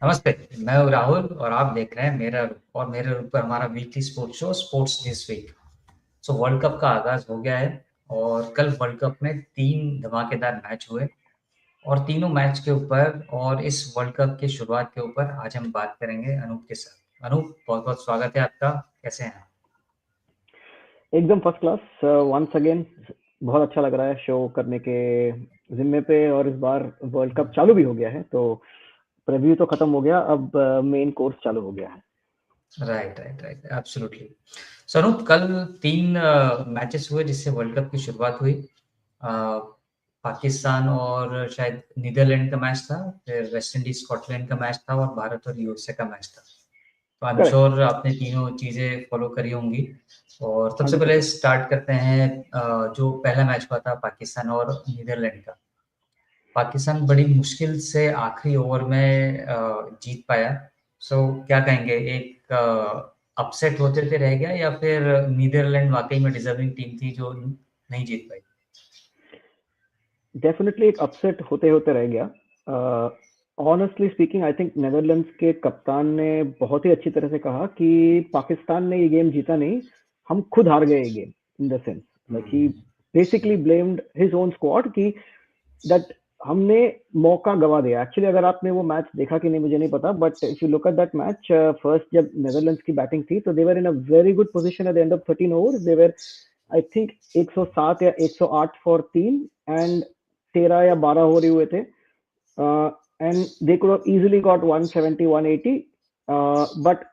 नमस्ते। मैं हूँ राहुल और आप देख रहे हैं मेरा रुख। और मेरे रुख पर हमारा weekly sports show sports this week. So world cup का आगाज हो गया है और कल वर्ल्ड कप में 3 धमाकेदार मैच हुए और तीनों मैच के ऊपर और इस वर्ल्ड कप की शुरुआत के ऊपर आज हम बात करेंगे अनूप के साथ। अनूप, बहुत बहुत स्वागत है आपका। कैसे हैं? एकदम फर्स्ट क्लास। वंस अगेन बहुत अच्छा लग रहा है शो करने के जिम्मे पे। और इस बार वर्ल्ड कप चालू भी हो गया है, तो प्रीव्यू तो खत्म हो गया, अब मेन कोर्स चालू हो गया है। Right right right, absolutely. So Anoop, कल 3 मैचेस हुए जिससे वर्ल्ड कप की शुरुआत हुई। अ, पाकिस्तान और शायद नीदरलैंड का मैच था, फिर वेस्ट इंडीज स्कॉटलैंड का मैच था और भारत और यूएसए का मैच था। तो आई एम करेक्ट। श्योर आपने तीनों चीजें फॉलो करी होंगी। और सबसे पहले 100%। स्टार्ट करते हैं जो पहला मैच हुआ था पाकिस्तान और नीदरलैंड का। पाकिस्तान बड़ी मुश्किल से आखिरी ओवर में जीत पाया। सो क्या कहेंगे, एक अपसेट होते थे रह गया या फिर नीदरलैंड वाकई में डिजर्विंग टीम थी जो नहीं जीत पाई? डेफिनेटली एक अपसेट होते होते रह गया। Honestly speaking, I think Netherlands के कप्तान ने बहुत ही अच्छी तरह से कहा कि पाकिस्तान ने ये गेम जीता नहीं, हम खुद हार गए ये game. In the sense like he basically blamed his own squad कि दैट हमने मौका गवा दिया। एक्चुअली अगर आपने वो मैच देखा कि नहीं मुझे नहीं पता, but if you look at that match, first जब नेदरलैंड्स की बैटिंग थी तो they were in a very good position at the end of 13 overs. They were I think 107 या 108 फॉर 3, एंड 13 या 12 ओवर ही हुए थे। And they could have easily got 170 180, but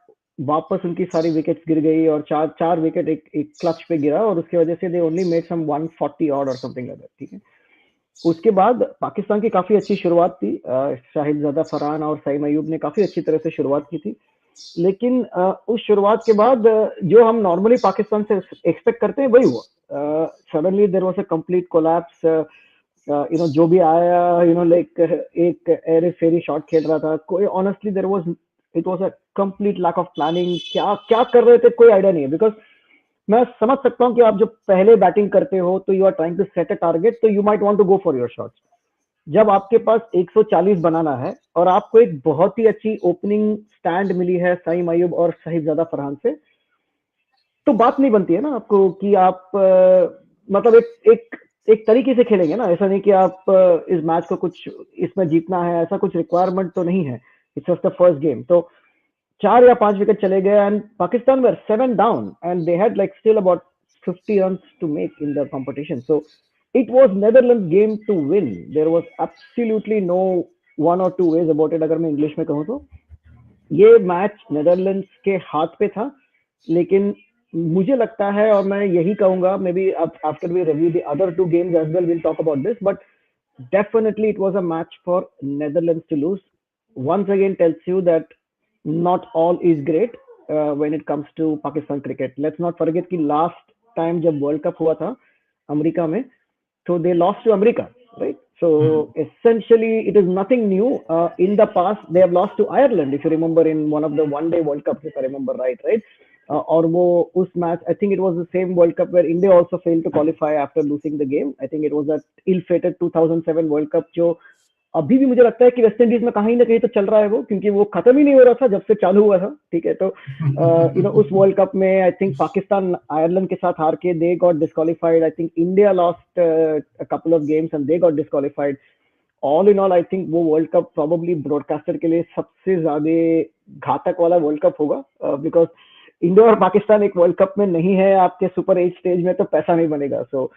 वापस उनकी सारी विकेट्स गिर गई और चार चार विकेट एक क्लच पे गिरा, और उसकी वजह से they only made some 140 odd और समथिंग लाइक दैट। ठीक है। उसके बाद पाकिस्तान की काफी अच्छी शुरुआत थी। शाहिदजादा फरहान और सईम अयूब ने काफी अच्छी तरह से शुरुआत की थी। लेकिन उस शुरुआत के बाद जो हम नॉर्मली पाकिस्तान से एक्सपेक्ट करते हैं वही हुआ। Suddenly there was a complete collapse. जो भी आया, लाइक एक एरे फेरी शॉट खेल रहा था कोई, honestly there was it was a complete lack of planning. क्या क्या कर रहे थे कोई आइडिया नहीं है। बिकॉज मैं समझ सकता हूँ कि आप जब पहले बैटिंग करते हो तो you are trying to set a target, तो you might want to go for your shots. जब आपके पास 140 बनाना है और आपको एक बहुत ही अच्छी ओपनिंग स्टैंड मिली है सईम अयूब और साहिबजादा फरहान से, तो बात नहीं बनती है ना आपको कि आप मतलब एक एक एक तरीके से खेलेंगे ना। ऐसा नहीं कि आप इस मैच को कुछ इसमें जीतना है, ऐसा कुछ रिक्वायरमेंट तो नहीं है। It's just the first game. तो 4 या 5 विकेट चले गए and Pakistan were 7 down and they had like still about 50 runs to make in the competition. So it was Netherlands game to win. There was absolutely no one or two ways about it. अगर मैं English में कहूँ तो ये match Netherlands के हाथ पे था। लेकिन मुझे लगता है, और मैं यही कहूंगा, maybe after we review the other two games as well, will talk about this, but definitely it was a match for Netherlands to lose. Once again tells you that not all is great when it comes to Pakistan cricket. Let's not forget कि last time जब world cup हुआ था America में, so they lost to America, right? So essentially, it is nothing new. In the past, they have lost to Ireland, if you remember, in one of the one-day World Cups, if I remember right, right? और वो उस match, I think it was the same World Cup where India also failed to qualify after losing the game. I think it was that ill-fated 2007 World Cup जो अभी भी मुझे लगता है कि वेस्ट इंडीज में कहीं ना कहीं तो चल रहा है वो, क्योंकि वो खत्म ही नहीं हो रहा था जब से चालू हुआ था। ठीक है। तो उस वर्ल्ड कप में आई थिंक पाकिस्तान आयरलैंड के साथ हार के they got disqualified. I think India lost a couple of games and they got disqualified. All in all I think वो वर्ल्ड कप प्रोबेबली ब्रॉडकास्टर के लिए सबसे ज्यादा घातक वाला वर्ल्ड कप होगा। बिकॉज इंडिया और पाकिस्तान एक वर्ल्ड कप में नहीं है आपके सुपर 8 स्टेज में, तो पैसा नहीं बनेगा। So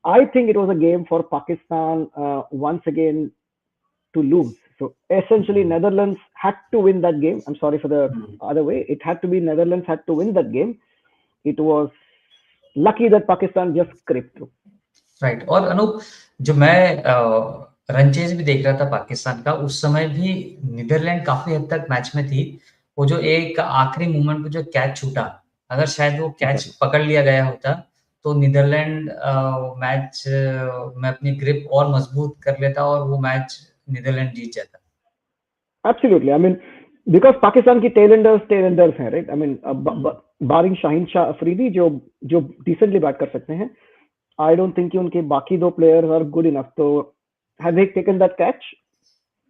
I think it was a game for Pakistan once again to lose. So essentially, Netherlands had to win that game. I'm sorry for the other way. It had to be Netherlands had to win that game. It was lucky that Pakistan just scraped through. Right. और अनूप, जो मैं run chase भी देख रहा था पाकिस्तान का, उस समय भी नीदरलैंड काफी हद तक मैच में थी। वो जो एक आखिरी मोमेंट पे जो कैच छूटा, अगर शायद वो कैच Exactly. पकड़ लिया गया होता तो नीदरलैंड मैच में अपनी ग्रिप और मजबूत कर लेता और वो मैच नीदरलैंड जीत जाता। Absolutely. I mean, because Pakistan की tailenders हैं, right? I mean, बारिंग शाहीन शाह अफरीदी जो जो डिसेंटली बैट कर सकते हैं, आई डोंट थिंक कि उनके बाकी दो प्लेयर्स आर गुड इनफ। तो have they taken that catch?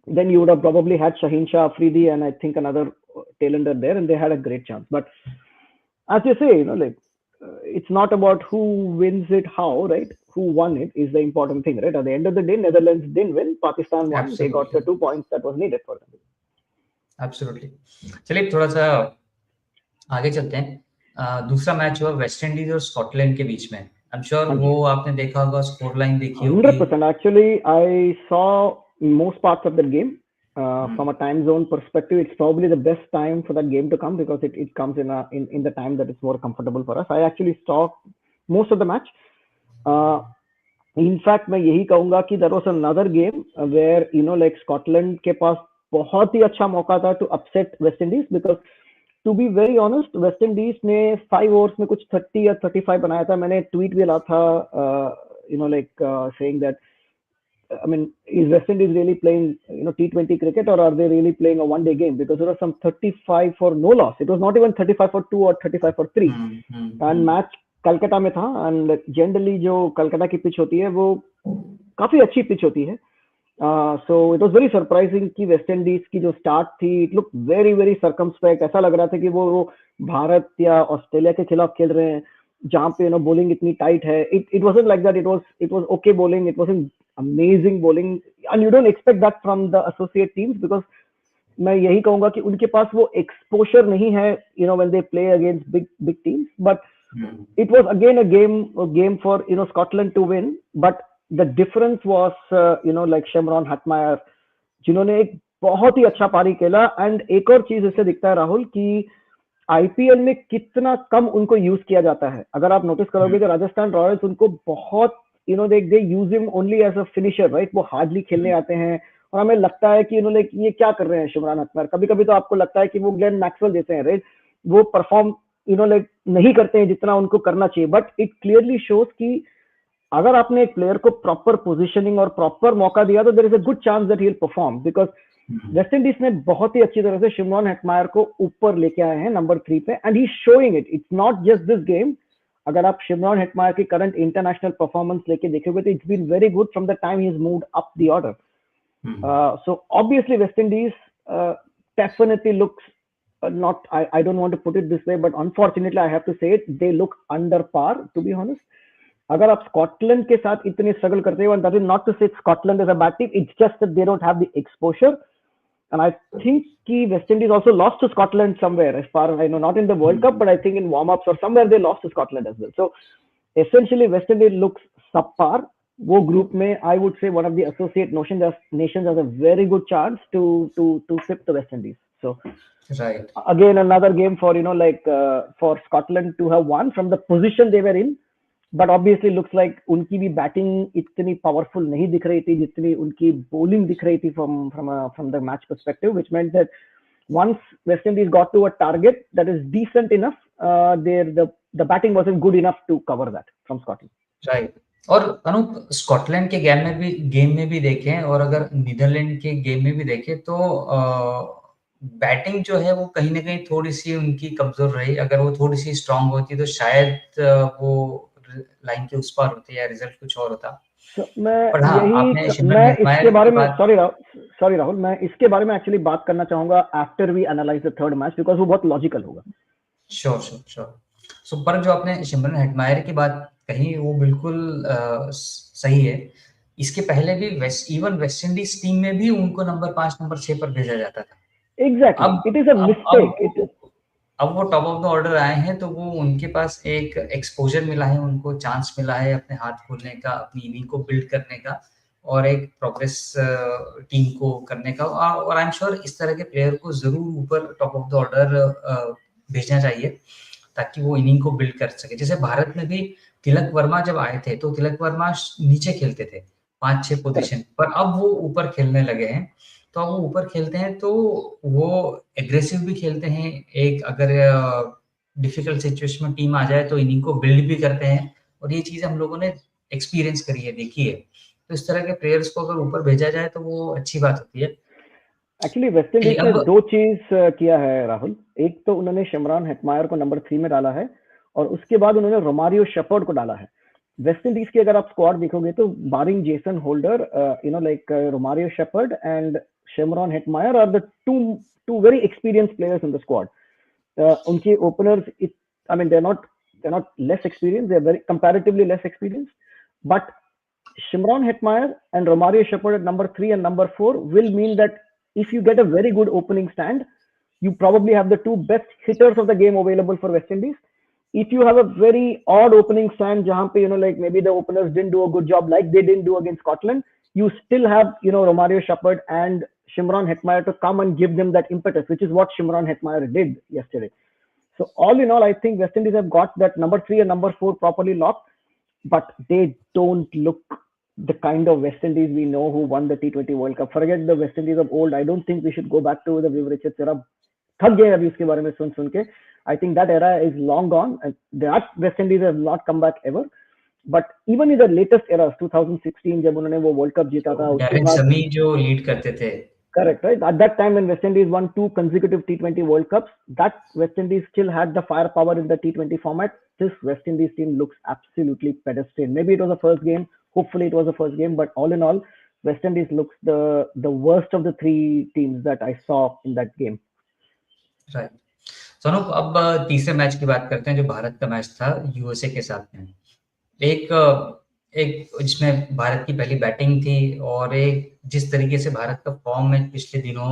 then you would have probably had Shaheen Shah Afridi and I think another tailender there, and they had a great chance. But as you say, like it's not about who wins it, how, right? Who won it is the important thing, right? At the end of the day, Netherlands didn't win, Pakistan won. They got the absolutely, 2 points that was needed for them. Absolutely. चलिए थोड़ा सा आगे चलते हैं। दूसरा match हुआ West Indies और Scotland के बीच में। आई एम श्योर हाँ जी, वो आपने देखा होगा, स्कोर लाइन देखी होगी। 100%. Actually, I saw most parts of the game. From a hmm, time zone perspective, it's probably the best time for that game to come because it comes in the time that is more comfortable for us. I actually saw most of the match. Uh, in fact मैं यही कहूंगा कि there was another game where like Scotland के पास बहुत ही अच्छा मौका था to upset West Indies because to be very honest West Indies ने 5 ओवर्स में कुछ 30 या 35 बनाया था. मैंने ट्वीट भी डाला था like saying that I mean, is West Indies really playing, T20 cricket, or are they really playing a one-day game? Because there was some 35 for no loss. It was not even 35 for 2 or 35 for 3. And match Calcutta में था. And generally जो कलकत्ता की pitch होती है वो काफी अच्छी pitch होती है. So it was very surprising कि वेस्ट इंडीज की जो स्टार्ट थी, it look very very circumspect. ऐसा लग रहा था कि वो भारत या ऑस्ट्रेलिया के खिलाफ खेल रहे हैं जहाँ पे बॉलिंग इतनी टाइट है. It wasn't like that. It was okay bowling. It wasn't amazing bowling, and you don't expect that from the associate teams because मैं यही कहूंगा कि उनके पास वो एक्सपोजर नहीं है when they play against big big teams. But it was again a game for Scotland to win, but the difference was like Shimron Hetmeyer जिन्होंने एक बहुत ही अच्छा पारी खेला. एंड एक और चीज इससे दिखता है राहुल कि आईपीएल में कितना कम उनको यूज किया जाता है. अगर आप नोटिस करोगे तो राजस्थान रॉयल्स उनको बहुत they use him only as a finisher, right? वो हार्डली खेलने आते हैं और हमें लगता है कि ये क्या कर रहे हैं शिमरान हटमेयर. कभी कभी तो आपको लगता है कि वो ग्लेन मैक्सवेल जैसे हैं, राइट? वो परफॉर्म नहीं करते हैं जितना उनको करना चाहिए. बट इट क्लियरली शोज कि अगर आपने एक प्लेयर को प्रॉपर पोजिशनिंग और प्रॉपर मौका दिया तो there is a good chance that he will perform. Because West Indies ने बहुत ही अच्छी तरह से शिमरॉन हेटमायर को ऊपर लेके आए हैं नंबर 3 पे, and he showing it. It's not just this game. अगर आप शिमरॉन हेटमायर की करंट इंटरनेशनल परफॉर्मेंस लेके देखोगे तो it's been very good from the time he is moved up the order. So obviously West Indies definitely looks not, I don't want to put it this way, but unfortunately I have to say it, they look under par, to be honest. अगर आप Scotland के साथ इतने struggle करते हो, and that is not to say Scotland is a bad team, it's just that they don't have the exposure. And I think कि West Indies also lost to Scotland somewhere, as far as I know, not in the World Cup, but I think in warm-ups or somewhere they lost to Scotland as well. So essentially West Indies looks subpar. वो group में I would say one of the associate nations has a very good chance to flip the West Indies. So right, again another game for for Scotland to have won from the position they were in. But obviously looks like उनकी भी batting इतनी powerful नहीं दिख रही थी जितनी उनकी bowling दिख रही थी from the match perspective, which meant that once West Indies got to a target that is decent enough, the batting wasn't good enough to cover that from Scotland. Right. और अनूप, स्कॉटलैंड के game में भी देखें और अगर Netherlands के game में भी देखें तो बैटिंग जो है वो कहीं न कहीं थोड़ी-सी उनकी कमज़ोर रही। अगर वो थोड़ी-सी स्ट्रॉन्ग होती तो शायद वो लाइन के उस पार होते या रिज़ल्ट कुछ और होता। So, मैं पर हाँ, आपने यही शिमरन मैं इसके हेटमायर बारे की में बात। सॉरी राहुल, मैं इसके बारे में एक्चुअली बात करना चाहूंगा after we analyse the third match because वो बहुत लॉजिकल होगा. Sure, sure, sure. सो पर जो आपने शिमरन हेटमायर की बात कही वो बिल्कुल सही है। इसके पहले भी वेस्ट इंडीज़ टीम में भी उनको नंबर 5, नंबर 6 पर भेजा जाता था। एग्जैक्टली, अब इट इज अ अब मिस्टेक. इट अब वो टॉप ऑफ द ऑर्डर आए हैं तो वो उनके पास एक एक्सपोज़र मिला है, उनको चांस मिला है अपने हाथ खोलने का, अपनी इनिंग को बिल्ड करने का और एक प्रोग्रेस टीम को करने का। और आई एम श्योर इस तरह के प्लेयर को ज़रूर ऊपर टॉप ऑफ द ऑर्डर भेजना चाहिए ताकि वो इनिंग को बिल्ड कर सके। जैसे भारत में भी तिलक वर्मा जब आए थे तो तिलक वर्मा नीचे खेलते थे 5-6 पोजीशन, करेक्ट. पर अब वो ऊपर खेलने लगे हैं। तो अब वो ऊपर खेलते हैं तो वो एग्रेसिव भी खेलते हैं। एक अगर डिफिकल्ट सिचुएशन में टीम आ जाए तो इनिंग को बिल्ड भी करते हैं और ये चीज़ हम लोगों ने एक्सपीरियंस करी है, देखी है। तो इस तरह के प्लेयर्स को अगर ऊपर भेजा जाए तो वो अच्छी बात होती है। एक्चुअली वेस्ट चलिए इंडीज ने अब। दो चीज किया है राहुल. एक तो उन्होंने शिमरॉन हेटमायर को नंबर 3 में डाला है और उसके बाद उन्होंने रोमारियो शेपर्ड को डाला है. वेस्ट इंडीज की अगर आप स्क्वाड देखोगे तो barring Jason Holder, Romario Shepherd and Shimron Hetmeyer are the two very experienced players in the squad. Unki openers, I mean, they're not less experienced. They're very comparatively less experienced. But Shimron Hetmeyer and Romario Shepherd at number 3 and number 4 will mean that if you get a very good opening stand, you probably have the two best hitters of the game available for West Indies. If you have a very odd opening stand, jahan pe, like maybe the openers didn't do a good job like they didn't do against Scotland, you still have, Romario Shepherd and Shimron Hetmeyer to come and give them that impetus, which is what Shimron Hetmeyer did yesterday. So all in all, I think West Indies have got that number 3 and number 4 properly locked, but they don't look the kind of West Indies we know who won the T20 World Cup. Forget the West Indies of old. I don't think we should go back to the Viv Richards era. थक गए अभी उसके बारे में सुन के. I think that era is long gone, and that West Indies have not come back ever. But even in the latest eras, 2016 जब उन्होंने वो वर्ल्ड कप जीता था, उसके डैरेन बाद समी जो लीड करते थे. correct, right? At that time when West Indies won 2 consecutive T20 World Cups, that West Indies still had the firepower in the T20 format. This West Indies team looks absolutely pedestrian. Maybe it was the first game. Hopefully it was the first game. But all in all, West Indies looks the worst of the 3 teams that I saw in that game. Right. So Anup, अब तीसरे match की बात करते हैं जो भारत का match था USA के साथ में. एक जिसमें भारत की पहली बैटिंग थी और एक जिस तरीके से भारत का फॉर्म में पिछले दिनों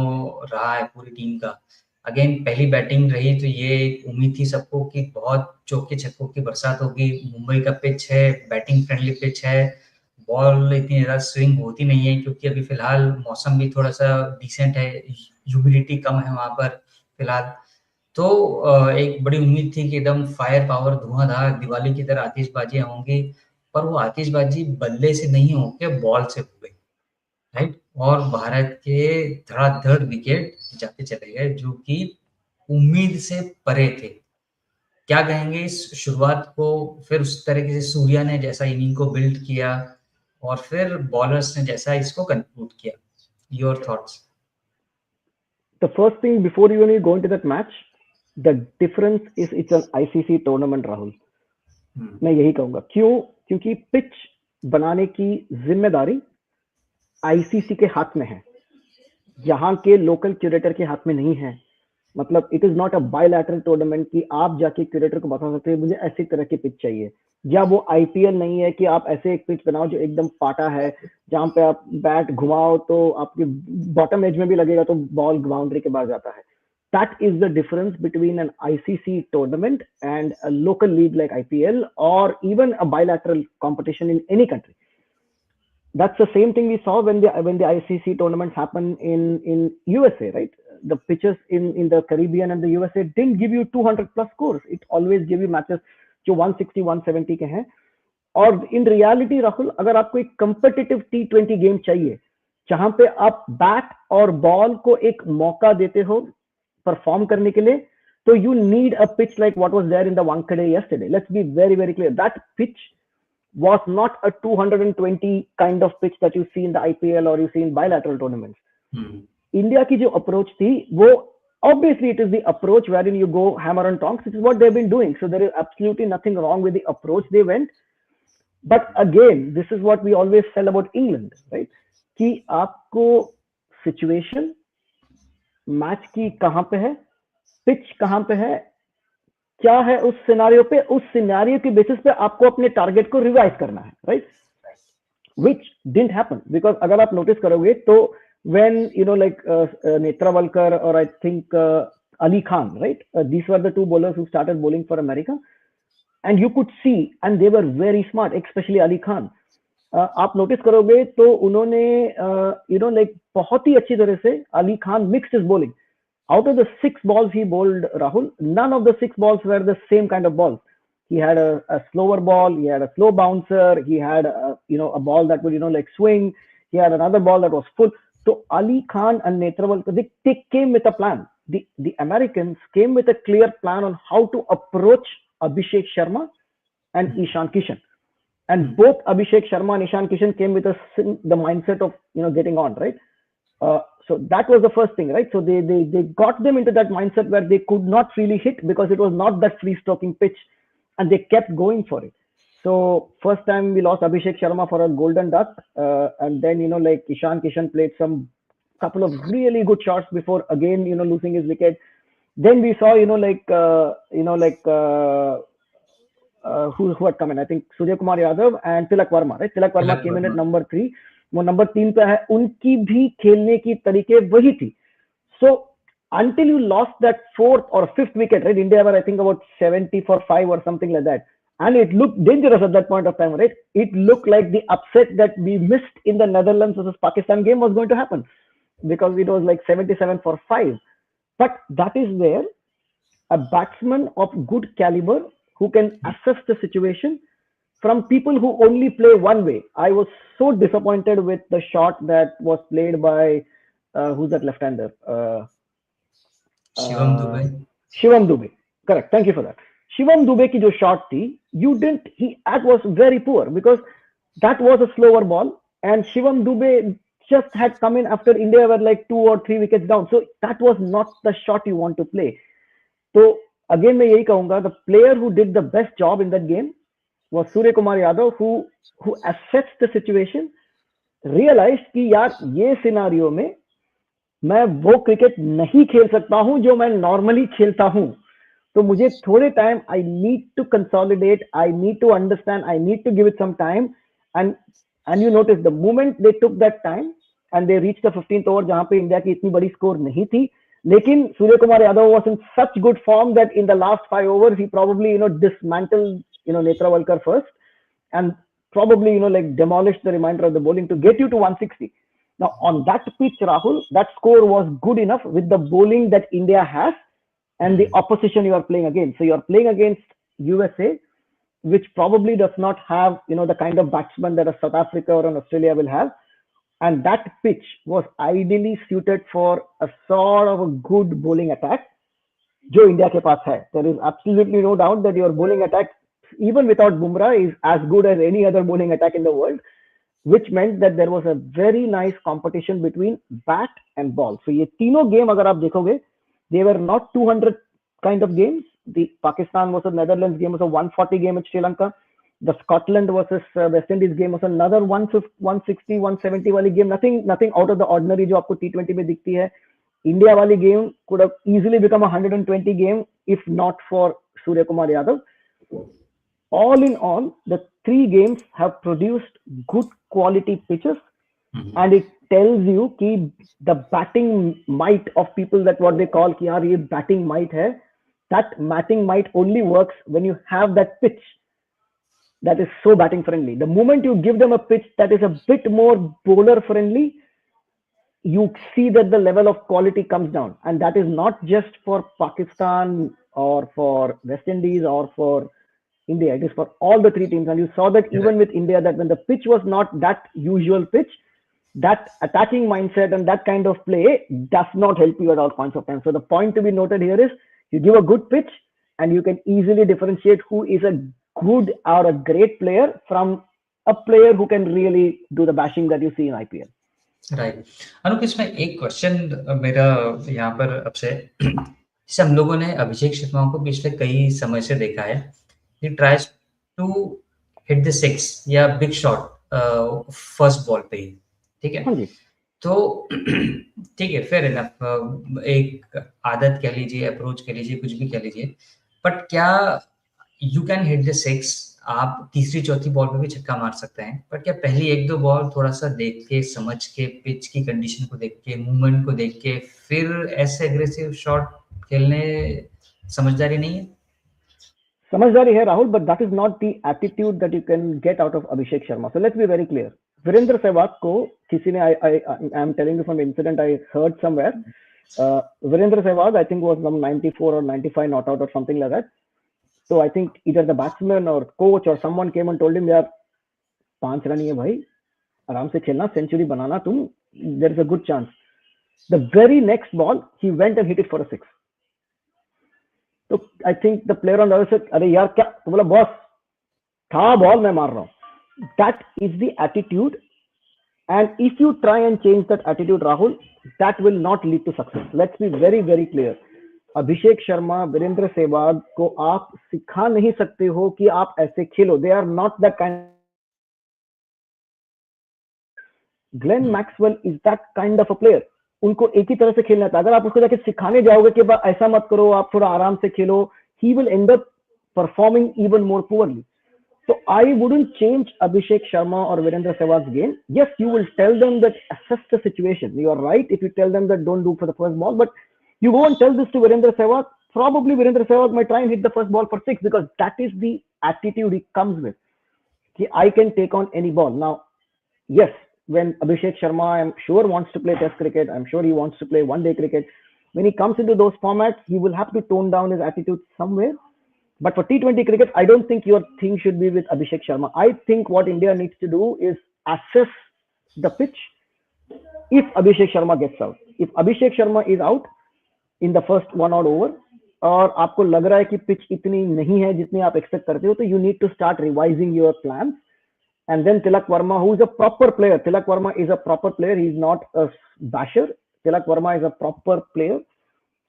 रहा है पूरी टीम का. अगेन पहली बैटिंग रही तो ये उम्मीद थी सबको कि बहुत चौके छक्कों की बरसात होगी. मुंबई का पिच है, बैटिंग फ्रेंडली पिच है, बॉल इतनी ज़्यादा स्विंग होती नहीं है क्योंकि अभी फिलहाल मौसम भी थोड़ा सा डिसेंट है, ह्यूमिडिटी कम है वहाँ पर फिलहाल. तो एक बड़ी उम्मीद थी कि एकदम फायर पावर धुआंधार दिवाली की तरह आतिशबाजियां होंगी, पर वो आतिशबाजी बल्ले से नहीं होके बॉल से हो गई, राइट. और भारत के धड़ाधड़ विकेट जाते चले गए जो कि उम्मीद से परे थे. क्या कहेंगे इस शुरुआत को? फिर उस तरीके से सूर्या ने जैसा इनिंग को बिल्ड किया और फिर बॉलर्स ने जैसा इसको कंक्लूड किया. Your thoughts? The first thing before you even go into that match, the difference is it's an ICC tournament, Rahul. मैं यही कहूंगा. क्यों? क्योंकि पिच बनाने की जिम्मेदारी आईसीसी के हाथ में है, यहाँ के लोकल क्यूरेटर के हाथ में नहीं है. मतलब it is not a bilateral tournament कि आप जाके क्यूरेटर को बता सकते हैं मुझे ऐसी तरह की पिच चाहिए, या वो आईपीएल नहीं है कि आप ऐसे एक पिच बनाओ जो एकदम पाटा है, जहां पे आप बैट घुमाओ तो आपके बॉटम एज में भी लगेगा तो बॉल बाउंड्री के बाहर जाता है. That is the difference between an ICC tournament and a local league like IPL or even a bilateral competition in any country. That's the same thing we saw when the ICC tournaments happen in USA, right? The pitches in the Caribbean and the USA didn't give you 200 plus scores. It always give you matches जो 160 170 के हैं. और in reality Rahul, अगर आपको एक competitive T20 game चाहिए जहां पे आप बैट और बॉल को एक मौका देते हो परफॉर्म करने के लिए, तो you need a pitch like what was there in the Wankhede yesterday. Let's be very very clear. That pitch was not a 220 kind of pitch that you see in the IPL or you see in bilateral tournaments. India की जो approach थी वो obviously it is the approach wherein you go hammer and tongs. This is what they've been doing. So there is absolutely nothing wrong with the approach they went. But again, this is what we always tell about England, right? कि आपको situation match की कहां पे है, pitch कहां पे है, क्या है उस सिनेरियो पे, उस सिनेरियो के बेसिस पे आपको अपने टारगेट को रिवाइज करना है, right? Which didn't happen because अगर आप नोटिस करोगे तो व्हेन लाइक नेत्रावलकर और I think Ali Khan, right? These were the two bowlers who started bowling for America, and you could see, and they were very smart, especially Ali Khan. आप notice करोगे तो उन्होंने like बहुत ही अच्छी तरह से Ali Khan mixed his bowling. Out of the 6 balls he bowled, Rahul, none of the 6 balls were the same kind of balls. He had a slower ball, he had a slow bouncer, he had a ball that would like swing, he had another ball that was full. So Ali Khan and Netrawalkar, they came with a plan. The Americans came with a clear plan on how to approach Abhishek Sharma and Ishan Kishan. And both Abhishek Sharma and Ishan Kishan came with the mindset of getting on, right? So that was the first thing, right? So they got them into that mindset where they could not really hit because it was not that free stroking pitch, and they kept going for it. So first time we lost Abhishek Sharma for a golden duck, and then like Ishan Kishan played some couple of really good shots before again, losing his wicket. Then we saw, who had come in. I think Surya Kumar Yadav and Tilak Verma, right? Tilak Verma Tilak came in at Verma. number 3. वो number 3 पे है. उनकी भी खेलने की तरीके वही थी. So until you lost that fourth or fifth wicket, right? India were I think about 70 for 5 or something like that. And it looked dangerous at that point of time, right? It looked like the upset that we missed in the Netherlands versus Pakistan game was going to happen because it was like 77 for 5. But that is where a batsman of good caliber who can assess the situation from people who only play one way. I was so disappointed with the shot that was played by who's that left-hander? Shivam Dubey. Shivam Dubey. Correct. Thank you for that. Shivam Dubey की जो shot थी, that was very poor because that was a slower ball and Shivam Dubey just had come in after India were like 2 or 3 wickets down. So that was not the shot you want to play. So again मैं यही कहूंगा, the player who did the best job in that game was Surya Kumar Yadav, who assessed the situation, realized कि यार ये scenario में मैं वो cricket नहीं खेल सकता हूं जो मैं नॉर्मली खेलता हूं. तो मुझे थोड़े time, I need to consolidate, I need to understand, I need to give it some time. And you notice the moment they took that time and they reach the 15th over जहां पे India की इतनी बड़ी score नहीं थी, लेकिन Surya Kumar Yadav was in such good form that in the last 5 overs he probably dismantled Netra Walkar first and probably like demolished the remainder of the bowling to get you to 160. Now on that pitch, Rahul, that score was good enough with the bowling that India has and the opposition you are playing against. So you are playing against USA, which probably does not have the kind of batsman that a South Africa or an Australia will have. And that pitch was ideally suited for a sort of a good bowling attack जो India के पास है. There is absolutely no doubt that your bowling attack, even without Bumrah, is as good as any other bowling attack in the world, which meant that there was a very nice competition between bat and ball. So ये तीनों game अगर आप देखोगे, they were not 200 kind of games. The Pakistan versus Netherlands game was a 140 game at Sri Lanka. The Scotland versus West Indies game was another 160, 170 वाली game. Nothing out of the ordinary जो आपको T20 में दिखती है. India wali game could have easily become a 120 game if not for Surya Kumar Yadav. All in all, the 3 games have produced good quality pitches, and it tells you कि the batting might of people, that what they call कि यार ये batting might है, that batting might only works when you have that pitch that is so batting friendly. The moment you give them a pitch that is a bit more bowler friendly, you see that the level of quality comes down, and that is not just for Pakistan or for West Indies or for India. It is for all the 3 teams, and you saw that even with India, that when the pitch was not that usual pitch, that attacking mindset and that kind of play does not help you at all points of time. So the point to be noted here is you give a good pitch and you can easily differentiate who is a good or a great player from a player who can really do the bashing that you see in IPL. Right. Anup, इसमें एक question मेरा यहाँ पर आपसे, जैसे हम लोगों ने अभिषेक शर्मा को पिछले कई समय से देखा है, he tries to hit the 6 या बिग शॉट फर्स्ट बॉल पे ही, ठीक है? तो ठीक है, फेयर इनफ, एक आदत कह लीजिए, अप्रोच कह लीजिए, कुछ भी कह लीजिए, बट क्या यू कैन हिट द 6, आप तीसरी चौथी बॉल पे भी छक्का मार सकते हैं, पर क्या पहली 1-2 बॉल थोड़ा सा देख के, समझ के, पिच की कंडीशन को देख के, मूवमेंट को देख के फिर ऐसे एग्रेसिव शॉट खेलने समझदारी नहीं है? समझदारी है Rahul, but that is not the attitude that you can get out of Abhishek Sharma. So let's be very clear. Virendra Sehwag को किसी ने, I am telling you from incident I heard somewhere, Virendra Sehwag I think was some 94 or 95 not out or something like that. So I think either the batsman or coach or someone came and told him, यार 5 run ही है भाई, आराम से खेलना, century बनाना तुम, there is a good chance. The very next ball he went and hit it for a 6. So I think the player on the other side, अरे यार क्या, तो बोला बॉस था बॉल, मैं मार रहा हूँ. That is the attitude, and if you try and change that attitude, Rahul, that will not lead to success. Let's be very very clear. Abhishek Sharma, Virendra Sehwag को आप सिखा नहीं सकते हो कि आप ऐसे खेलो. They are not that kind. Glenn Maxwell is that kind of a player. उनको एक ही तरह से खेलना था. अगर आप उसको जाके सिखाने जाओगे कि ऐसा मत करो, आप थोड़ा आराम से खेलो, he will end up performing even more poorly. So I wouldn't change Abhishek Sharma or Virendra Sehwag's game. Yes, you will tell them that assess the situation. You are right if you tell them that don't do for the first ball, but you go and tell this to Virendra Sehwag. Probably Virendra Sehwag might try and hit the first ball for six because that is the attitude he comes with. I can take on any ball. Now, yes, when Abhishek Sharma, I'm sure, wants to play Test cricket, I'm sure he wants to play one-day cricket. When he comes into those formats, he will have to tone down his attitude somewhere. But for T20 cricket, I don't think your thing should be with Abhishek Sharma. I think what India needs to do is assess the pitch if Abhishek Sharma gets out. If Abhishek Sharma is out in the first one odd over, और आपको लग रहा है कि pitch इतनी नहीं है जितनी आप एक्सपेक्ट करते हो, तो you need to start revising your plan. And then Tilak Varma, who is a proper player. Tilak Varma is a proper player. He's not a basher. Tilak Varma is a proper player.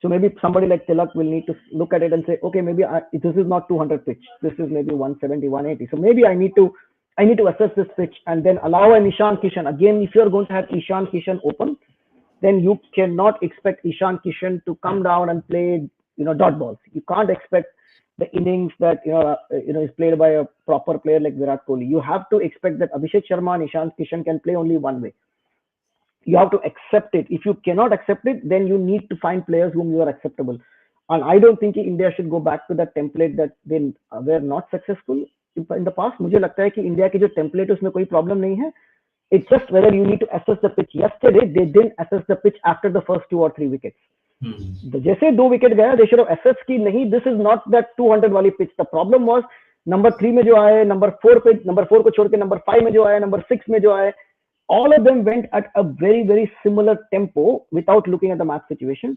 So maybe somebody like Tilak will need to look at it and say, okay, maybe this is not 200 pitch. This is maybe 170, 180. So maybe I need to assess this pitch and then allow an Ishan Kishan. Again, if you're going to have Ishan Kishan open, then you cannot expect Ishan Kishan to come down and play, dot balls. You can't expect the innings that is played by a proper player like Virat Kohli. You have to expect that Abhishek Sharma and Ishan Kishan can play only one way. You have to accept it. If you cannot accept it, then you need to find players whom you are acceptable. And I don't think India should go back to that template that they were not successful in the past. मुझे लगता है कि India की जो template है उसमें कोई problem नहीं है. It's just whether you need to assess the pitch. Yesterday, they didn't assess the pitch after the first 2 or 3 wickets. जैसे 2 विकेट गया, they should have assessed कि नहीं, this is not that 200 वाली pitch. The problem was number 3 में जो आए, number 4 पे, number 4 को छोड़ के नंबर 5 में जो आए, नंबर 6 में जो आए, all of them went at a very very similar tempo without looking at the match situation.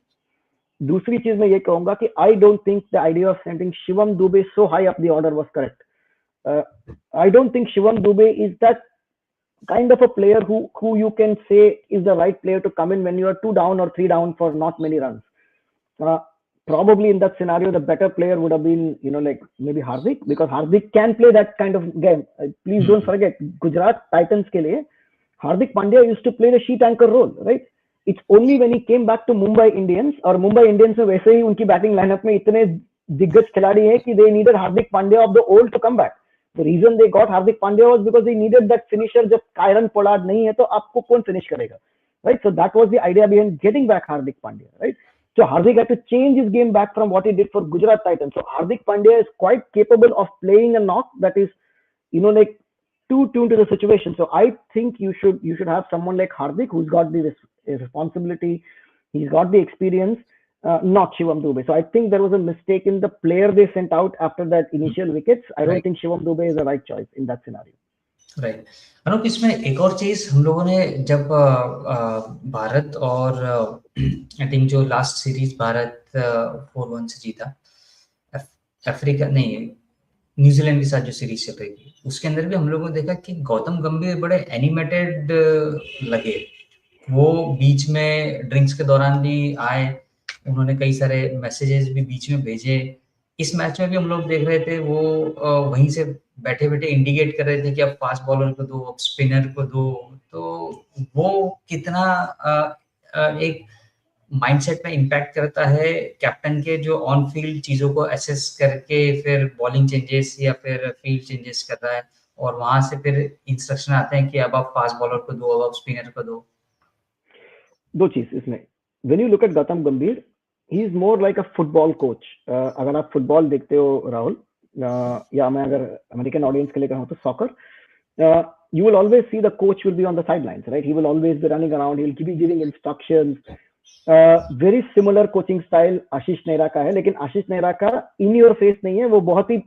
दूसरी चीज मैं ये कहूंगा कि I don't think the idea of sending Shivam Dube so high up the order was correct. I don't think Shivam Dube is that kind of a player who you can say is the right player to come in when you are 2 down or 3 down for not many runs. Probably in that scenario, the better player would have been, like maybe Hardik, because Hardik can play that kind of game. Please don't forget, Gujarat Titans के लिए Hardik Pandya used to play the sheet anchor role, right? It's only when he came back to Mumbai Indians, और Mumbai Indians में वैसे ही उनकी batting lineup में इतने दिग्गज खिलाड़ी हैं कि they needed Hardik Pandya of the old to come back. The reason they got Hardik Pandya was because they needed that finisher. जब Kyron Pollard नहीं है तो आपको कौन finish करेगा, right? So that was the idea behind getting back Hardik Pandya, right? So Hardik had to change his game back from what he did for Gujarat Titans. So Hardik Pandya is quite capable of playing a knock that is, like too tuned to the situation. So I think you should have someone like Hardik who's got the responsibility, he's got the experience. Not Shivam Dube. So I think there was a mistake in the player they sent out after that initial wickets. I don't think Shivam Dube is the right choice in that scenario. Right. Anup, इसमें एक और चीज हम लोगों ने जब भारत और I think जो लास्ट सीरीज भारत 4-1 से जीता, अफ्रीका नहीं, न्यूजीलैंड के साथ जो सीरीज चल रही थी, उसके अंदर भी हम लोगों ने देखा कि गौतम गंभीर बड़े एनिमेटेड लगे. वो बीच में ड्रिंक्स के दौरान भी आए, उन्होंने कई सारे मैसेजेस भी बीच में भेजे. इस मैच में भी हम लोग देख रहे थे वो वहीं से बैठे बैठे इंडिकेट कर रहे थे कि अब फास्ट बॉलर को दो, अब स्पिनर को दो. तो वो कितना एक माइंडसेट में इम्पैक्ट करता है कैप्टन के, जो ऑन फील्ड चीजों को एसेस करके फिर बॉलिंग चेंजेस या फिर फील्ड चेंजेस कर रहा है, और वहां से फिर इंस्ट्रक्शन आते हैं कि अब आप फास्ट बॉलर को दो, अब आप स्पिनर को दो. दो चीज इसमें, when you look at Gautam Gambhir, he is more like a football coach. अगर आप फुटबॉल देखते हो राहुल, या मैं अगर अमेरिकन ऑडियंस के लिए कहूँ तो soccer, you will always see the coach will be on the sidelines, right? He will always be running around, he will be giving instructions. Very similar coaching style आशीष नेहरा का है, लेकिन आशीष नेहरा का in your face नहीं है, वो बहुत ही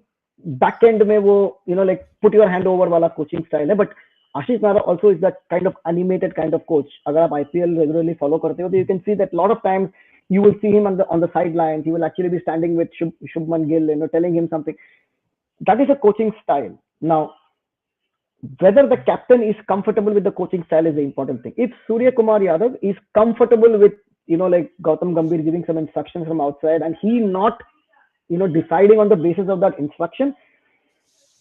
back and में वो like put your hand over वाला coaching style है. But Ashish Nara also is that kind of animated kind of coach. अगर आप IPL regularly follow करते हो तो you can see that a lot of times you will see him on the sidelines. He will actually be standing with Shubman Gill, telling him something. That is a coaching style. Now, whether the captain is comfortable with the coaching style is the important thing. If Surya Kumar Yadav is comfortable with like Gautam Gambhir giving some instructions from outside and he not deciding on the basis of that instruction,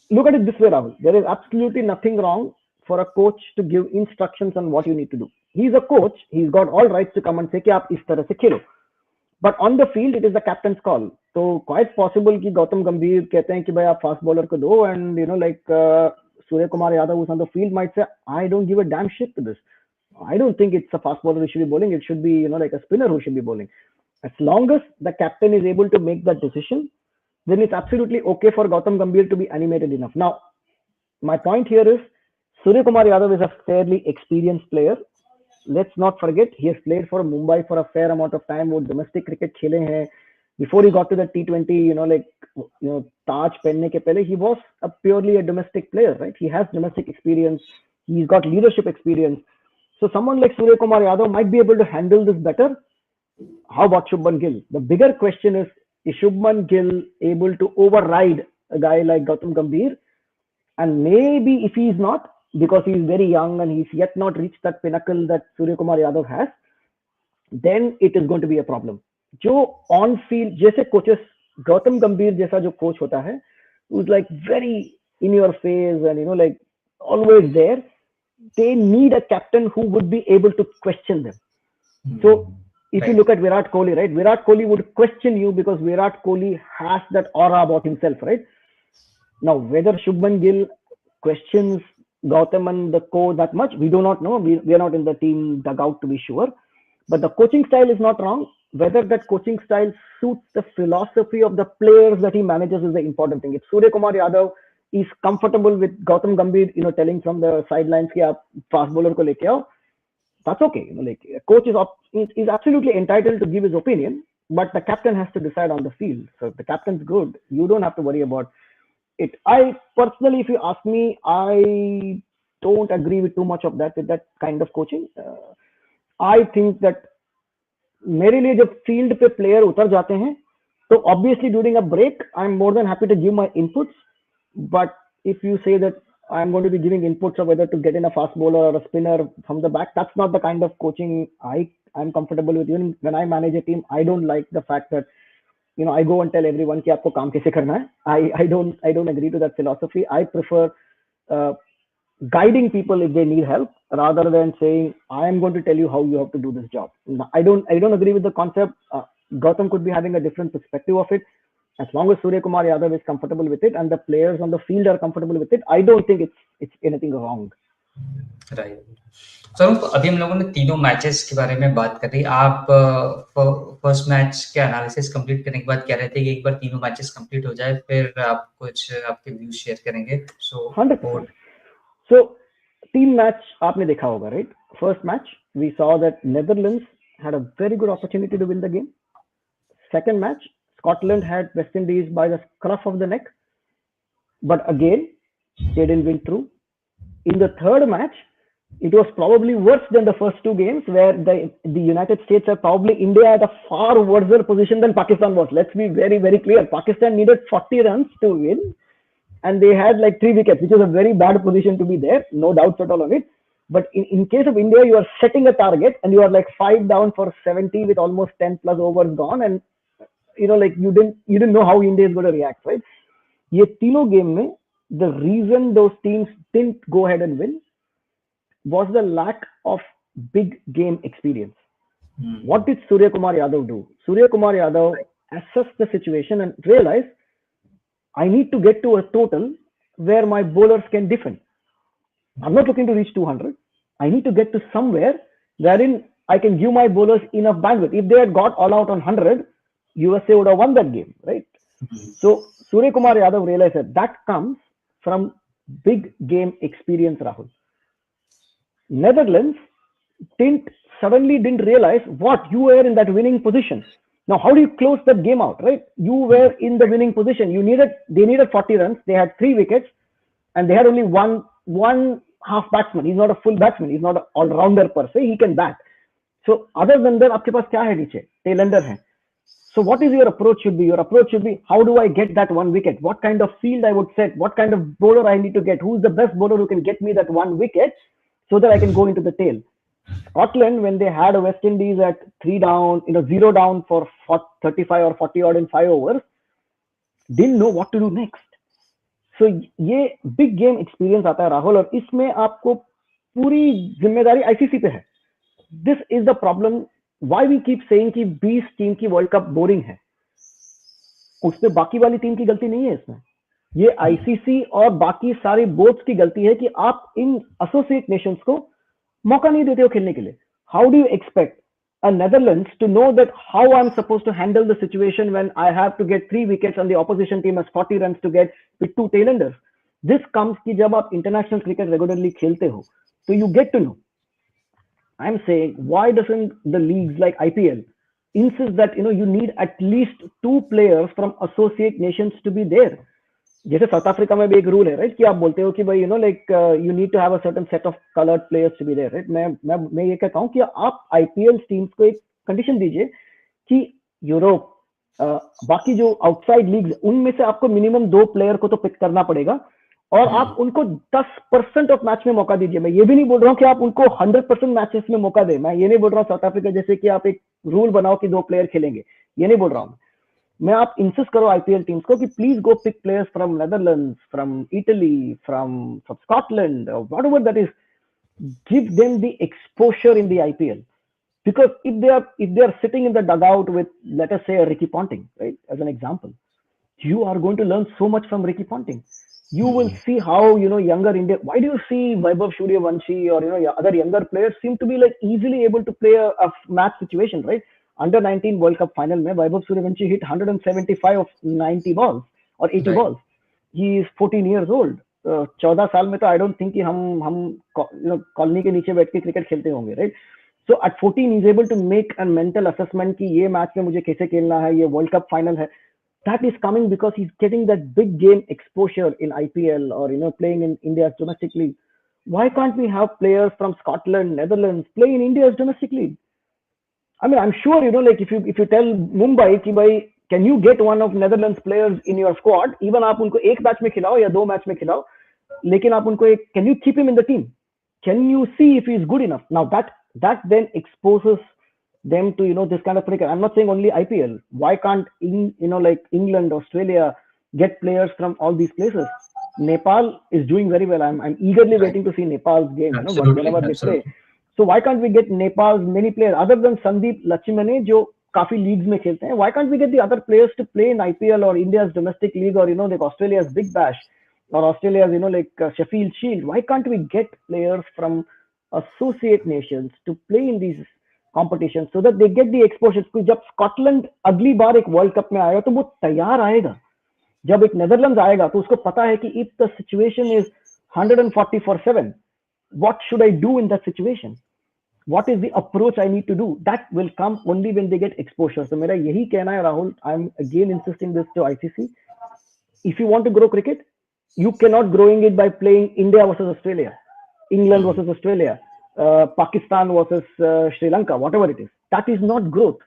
look at it this way, Rahul. There is absolutely nothing wrong for a coach to give instructions on what you need to do. he is a coach, he's got all rights to come and say कि आप इस तरह से खेलो. But on the field, it is the captain's call. So quite possible कि गौतम गंभीर कहते हैं कि भाई आप फास्ट बॉलर को दो, and Surya Kumar Yadav, who's on the field, might say, I don't give a damn shit to this. I don't think it's a fast bowler who should be bowling. It should be, like a spinner who should be bowling. As long as the captain is able to make that decision, then it's absolutely okay for Gautam Gambhir to be animated enough. Now, my point here is Surya Kumar Yadav is a fairly experienced player. Let's not forget he has played for Mumbai for a fair amount of time. वो domestic cricket खेले हैं. Before he got to the T20, Taj पहनने के पहले, he was purely a domestic player, right? He has domestic experience. He's got leadership experience. So someone like Surya Kumar Yadav might be able to handle this better. How about Shubman Gill? The bigger question is Shubman Gill able to override a guy like Gautam Gambhir? And maybe if he's not, because he's very young and he's yet not reached that pinnacle that Surya Kumar Yadav has, then it is going to be a problem. जो on field जैसे coaches, Gautam Gambhir जैसा जो coach होता है, who's like very in your face and always there, they need a captain who would be able to question them. So if you look at Virat Kohli, right? Virat Kohli would question you because Virat Kohli has that aura about himself, right? Now, whether Shubman Gill questions Gautam and the coach that much, we do not know. We are not in the team dugout to be sure. But the coaching style is not wrong. Whether that coaching style suits the philosophy of the players that he manages is the important thing. If Surya Kumar Yadav is comfortable with Gautam Gambhir, telling from the sidelines कि आप fast bowler को लेके आओ, that's okay. A coach is absolutely entitled to give his opinion, but the captain has to decide on the field. So if the captain's good, you don't have to worry about it. I personally, if you ask me, I don't agree with too much of that, with that kind of coaching. I think that मेरे लिए जब field पे player उतर जाते हैं, तो obviously during a break, I'm more than happy to give my inputs. But if you say that I'm going to be giving inputs of whether to get in a fast bowler or a spinner from the back, that's not the kind of coaching I'm comfortable with. Even when I manage a team, I don't like the fact that I go and tell everyone कि आपको काम कैसे करना है. I don't agree to that philosophy. I prefer guiding people if they need help rather than saying I am going to tell you how you have to do this job. I don't agree with the concept. Gautam could be having a different perspective of it. As long as Surya Kumar Yadav is comfortable with it and the players on the field are comfortable with it, I don't think it's anything wrong. Right. So अभी हम लोगों ने तीनों matches के बारे में बात करी. आप फर्स्ट मैच के एनालिसिस कंप्लीट करने के बाद कह रहे थे कि एक बार तीनों मैचेस कंप्लीट हो जाए फिर आप कुछ आपके व्यूज शेयर करेंगे. So 100%. So team match आपने देखा होगा, right? First match we saw that Netherlands had a very good opportunity to win the game. Second match, Scotland had West Indies by the scruff of the neck, but again they didn't win through. In the third match, it was probably worse than the first two games, where the United States are probably India at a far worse position than Pakistan was. Let's be very, very clear. Pakistan needed 40 runs to win, and they had like 3 wickets, which is a very bad position to be there. No doubts at all on it. But in case of India, you are setting a target and you are like 5 down for 70 with almost 10 plus overs gone, and you didn't know how India is going to react, right? ये तीनों game में the reason those teams didn't go ahead and win was the lack of big game experience. What did Surya Kumar Yadav do? Surya Kumar Yadav assessed the situation and realized I need to get to a total where my bowlers can defend. I'm not looking to reach 200. I need to get to somewhere wherein I can give my bowlers enough bandwidth. If they had got all out on 100, USA would have won that game, right? So Surya Kumar Yadav realized that comes from big game experience, Rahul. Netherlands suddenly didn't realize what you were in that winning position. Now, how do you close that game out, right? You were in the winning position. They needed 40 runs. They had 3 wickets, and they had only one half batsman. He's not a full batsman. He's not an all-rounder per se. He can bat. So other than that, आपके पास क्या है नीचे? Tailender है. So what is your approach should be? Your approach should be, how do I get that 1 wicket? What kind of field I would set? What kind of bowler I need to get? Who's the best bowler who can get me that 1 wicket so that I can go into the tail? Scotland, when they had a West Indies at 3 down, 0 down for 35 or 40 odd in 5 overs, didn't know what to do next. So ये big game experience आता है राहुल, और इसमें आपको पूरी जिम्मेदारी ICC पे है. This is the problem. Why we keep saying कि 20 टीम की वर्ल्ड कप बोरिंग है, उसमें बाकी वाली टीम की गलती नहीं है इसमें। ये आईसीसी और बाकी सारे बोर्ड्स की गलती है कि आप इन एसोसिएट नेशंस को मौका नहीं देते हो खेलने के लिए। How do you expect a Netherlands to know that how I'm supposed to handle the situation when I have to get 3 wickets and the opposition team has 40 runs to get with 2 tailenders? This comes कि जब आप international cricket regularly खेलते हो, so you get to know. I'm saying, why doesn't the leagues like IPL insist that you need at least 2 players from associate nations to be there? जैसे south Africa में भी एक rule है, right, कि आप बोलते हो कि भाई like you need to have a certain set of coloured players to be there, right. मैं ये कहता हूँ कि आप आईपीएल टीम्स को एक कंडीशन दीजिए कि यूरोप, बाकी जो आउटसाइड लीग्स उनमें से आपको मिनिमम 2 प्लेयर को तो पिक करना पड़ेगा, और आप उनको 10% ऑफ मैच में मौका दीजिए। मैं ये भी नहीं बोल रहा हूँ कि आप उनको 100% मैचेस में मौका दें। मैं ये नहीं बोल रहा हूँ साउथ अफ्रीका जैसे कि आप एक रूल बनाओ कि 2 प्लेयर खेलेंगे, ये नहीं बोल रहा हूँ मैं। आप इंसिस्ट करो आईपीएल टीम्स को कि please go pick players from Netherlands, from Italy, from Scotland, whatever that is. Give them the exposure in the IPL, because if they are sitting in the dugout with, let us say, a Ricky Ponting, right, as an example, you are going to learn so much from Ricky Ponting. You will see how younger India. Why do you see Vaibhav Suryavanshi or other younger players seem to be like easily able to play a match situation, right? Under 19 World Cup final में Vaibhav Suryavanshi hit 175 of 90 balls or 80 balls. He is 14 years old. 14 साल में तो I don't think कि हम colony के नीचे बैठ के क्रिकेट खेलते होंगे, right? So at 14 he's able to make a mental assessment कि ये मैच में मुझे कैसे खेलना है, ये वर्ल्ड कप फाइनल है. That is coming because he's getting that big game exposure in IPL or playing in India's domestic league. Why can't we have players from Scotland, Netherlands play in India's domestic league? I mean, I'm sure like if you tell Mumbai कि भाई can you get one of Netherlands players in your squad, even आप उनको एक match में खिलाओ या 2 match में खिलाओ, लेकिन आप उनको एक, can you keep him in the team? Can you see if he's good enough? Now that then exposes them to this kind of cricket. I'm not saying only IPL. Why can't like England, Australia get players from all these places? Nepal is doing very well. I'm eagerly waiting to see Nepal's game. Whenever they play. So why can't we get Nepal's many players other than Sandeep Lachimane, जो काफी leagues में खेलते हैं? Why can't we get the other players to play in IPL or India's domestic league or like Australia's Big Bash or Australia's like Sheffield Shield? Why can't we get players from associate nations to play in these competitions so that they get the exposure? जब Scotland अगली बार एक world cup में आएगा तो वो तैयार आएगा। जब एक नेदरलैंड्स आएगा तो उसको पता है कि if the situation is 140 for 7, what should I do in that situation? What is the approach I need to do? That will come only when they get exposure. So मेरा यही कहना है Rahul, I'm again insisting this to ICC. If you want to grow cricket, you cannot growing it by playing India versus Australia, England versus Australia, Pakistan versus Sri Lanka, whatever it is. That is not growth.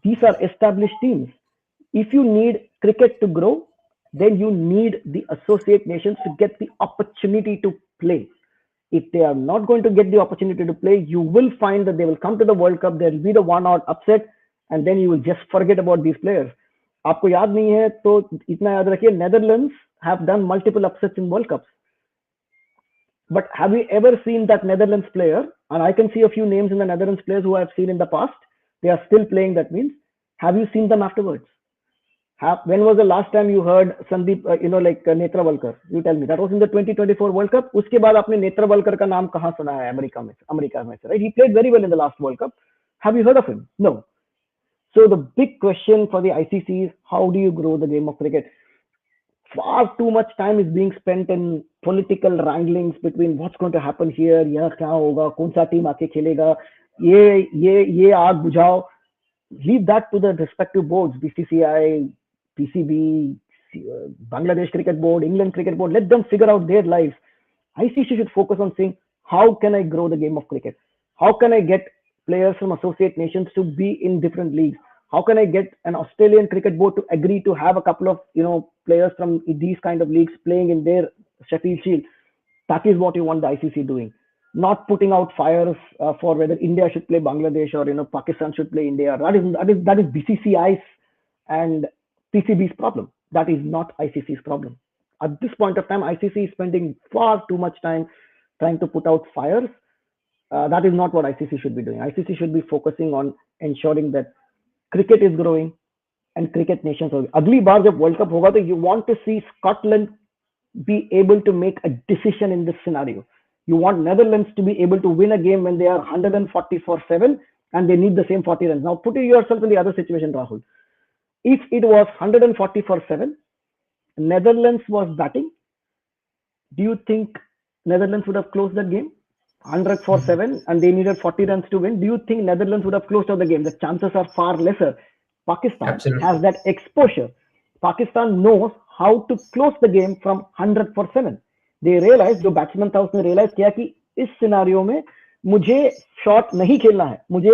These are established teams. If you need cricket to grow, then you need the associate nations to get the opportunity to play. If they are not going to get the opportunity to play, you will find that they will come to the World Cup, there will be the one-out upset, and then you will just forget about these players. आपको याद नहीं है तो इतना याद रखिए, Netherlands have done multiple upsets in World Cups. But have you ever seen that Netherlands player? And I can see a few names in the Netherlands players who I have seen in the past. They are still playing, that means. Have you seen them afterwards? When was the last time you heard Sandeep, like Mitra Walker? You tell me. That was in the 2024 World Cup. उसके बाद आपने नेत्र वलकर का नाम कहाँ सुना है America में से, right? He played very well in the last World Cup. Have you heard of him? No. So the big question for the ICC is, how do you grow the game of cricket? Far too much time is being spent in political wranglings between what's going to happen here, यह क्या होगा, कौन सा team आके खेलेगा, ये आग बुझाओ. Leave that to the respective boards, BCCI, PCB, Bangladesh Cricket Board, England Cricket Board. Let them figure out their lives. ICC should focus on saying, how can I grow the game of cricket? How can I get players from associate nations to be in different leagues? How can I get an Australian Cricket Board to agree to have a couple of players from these kind of leagues playing in their Sheffield Shield? That is what you want the ICC doing. Not putting out fires for whether India should play Bangladesh or Pakistan should play India. That is BCCI's and PCB's problem. That is not ICC's problem. At this point of time, ICC is spending far too much time trying to put out fires That is not what ICC should be doing. ICC should be focusing on ensuring that cricket is growing and cricket nations होगी. अगली बार जब world cup होगा तो you want to see Scotland be able to make a decision in this scenario. You want Netherlands to be able to win a game when they are 140 for 7 and they need the same 40 runs. Now put yourself in the other situation, Rahul. If it was 140 for 7, Netherlands was batting, do you think Netherlands would have closed that game? 100 for 7 and they needed 40 runs to win. Do you think Netherlands would have closed out the game? The chances are far lesser. Pakistan Absolutely. has that exposure. Pakistan knows how to close the game from 100 for 7. They realized, जो batsman था उसने realise किया कि इस scenario में मुझे shot नहीं खेलना है, मुझे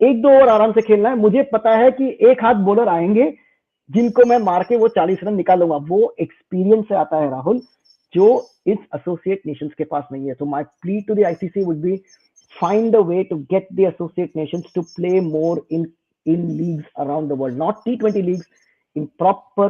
एक दो ओवर आराम से खेलना है, मुझे पता है कि एक हाथ बॉलर आएंगे जिनको मैं मार के वो 40 रन निकालूंगा. वो एक्सपीरियंस से आता है राहुल, जो इस एसोसिएट नेशंस के पास नहीं है. So my plea to the ICC would be find a way to get the associate nations to play more in leagues around the world, not T20 leagues, in proper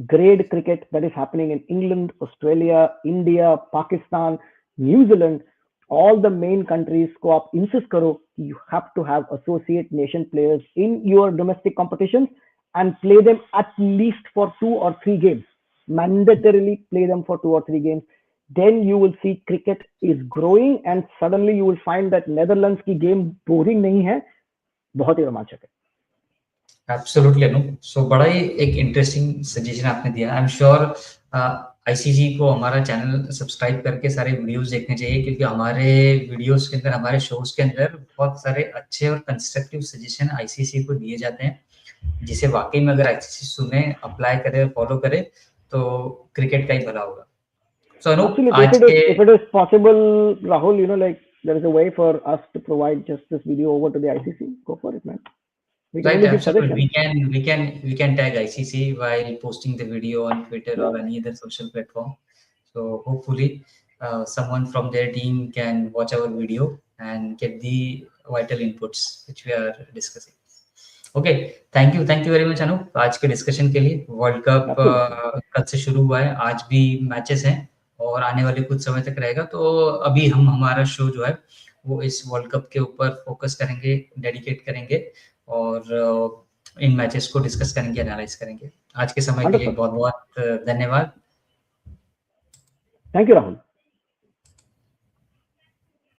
grade cricket that is happening in England, Australia, India, Pakistan, New Zealand. All the main countries को आप insist करो कि you have to have associate nation players in your domestic competitions and play them at least for 2 or 3 games. Mandatorily play them for 2 or 3 games. Then you will see cricket is growing and suddenly you will find that Netherlands की game boring नहीं है, बहुत ही रोमांचक है. Absolutely Anoop. सो बड़ा ही एक interesting suggestion आपने दिया. आई एम श्योर आईसीसी को हमारा चैनल सब्सक्राइब करके सारे वीडियोस देखने चाहिए, क्योंकि हमारे वीडियोस के अंदर, हमारे शोज के अंदर बहुत सारे अच्छे और कंस्ट्रक्टिव सजेशन आईसीसी को दिए जाते हैं, जिसे वाकई में अगर आईसीसी सुने, अप्लाई करे, फॉलो करे तो क्रिकेट का ही भला होगा. सो अनूप, आज के if it is possible, Rahul, you know, like there is a way for us to provide just this video over to the ICC. Go for it, man. We can right, only give absolutely. suggestions. We can tag ICC while posting the video on Twitter Yeah. or any other social platform. So hopefully someone from their team can watch our video and get the vital inputs which we are discussing. Okay, thank you very much Anoop आज के discussion के लिए. World cup कल से शुरू हुआ है, आज भी मैचेस हैं और आने वाले कुछ समय तक रहेगा. तो अभी हम हमारा शो जो है वो इस वर्ल्ड कप के ऊपर फोकस करेंगे, डेडिकेट करेंगे और इन मैचेस को डिस्कस करेंगे, एनालाइज करेंगे. आज के समय के लिए बहुत बहुत धन्यवाद. Thank you Rahul.